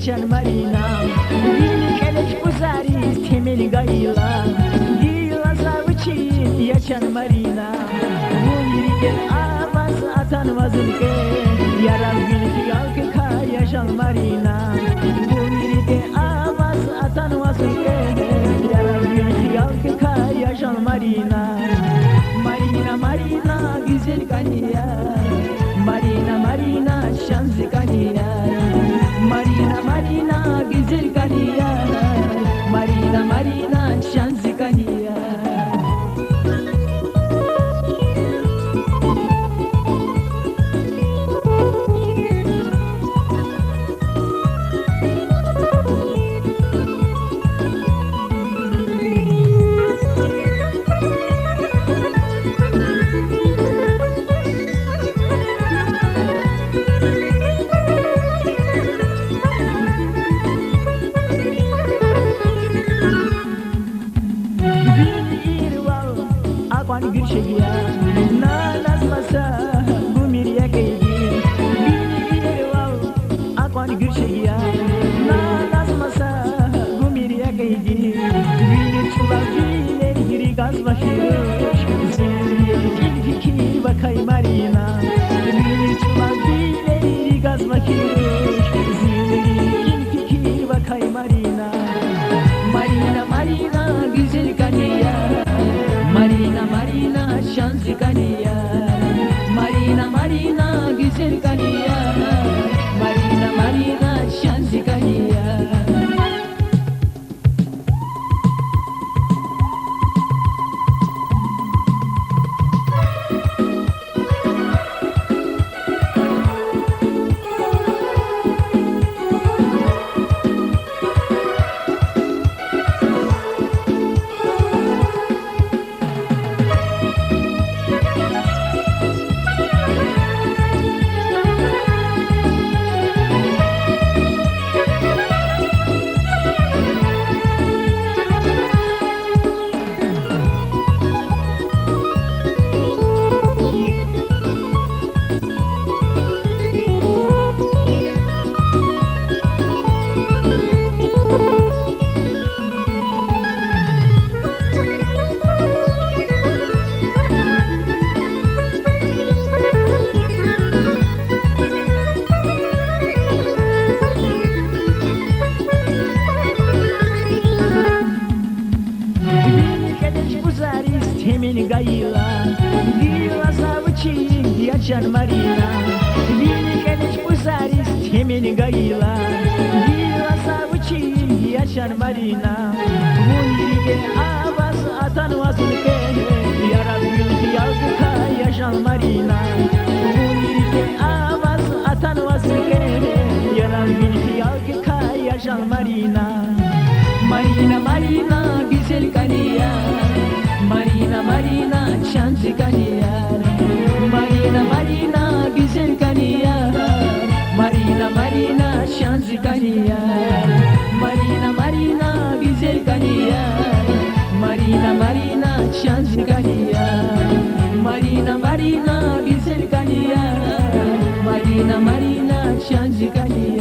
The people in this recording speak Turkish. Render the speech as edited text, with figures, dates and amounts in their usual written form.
yacan Marina. Bini kelek buzari temel gayla. Giyla zavçin yacan Marina. Bu yirgen avaz atan vazılke. Yaran bilgi yalkı ka yacan Marina. Bu yirgen avaz atan vazılke. Yaran bilgi yalkı ka yacan Marina. Marina Marina güzel kaniya. Marina Marina şansı kaniya. Marina Marina güzel kaniya. Marina Marina şansı kaniya. Bir şey ya, nazmasa bu mirya kaydi. Bir vav, akwan bir şey ya, nazmasa bu mirya kaydi. Bir çulak bile giri gaz başıyor. Zilli fikir bakay Marina. Bir çulak bile giri gaz başıyor. Zilli fikir bakay Marina. Marina Marina güzel kaniya. Marina Marina şanslı kaniya. Marina Marina güzel kaniya. Marina Marina şanslı kaniya. Temin gayla, giyla zavçin yacan Marina. Bini kelek buzaris temin gayla, giyla zavçin yacan Marina. Bu yirge avaz atan vazılke, yaran bilgi yalgı ka yacan Marina. Bu yirge avaz atan vazılke, yaran bilgi yalgı ka yacan Marina. Marina Marina güzel kaniya. Marina Marina şanslı kaniya. Marina Marina güzel kaniya. Marina Marina şanslı kaniya. Marina Marina güzel kaniya. Marina Marina şanslı kaniya. Marina Marina güzel kaniya. Marina Marina şanslı kaniya.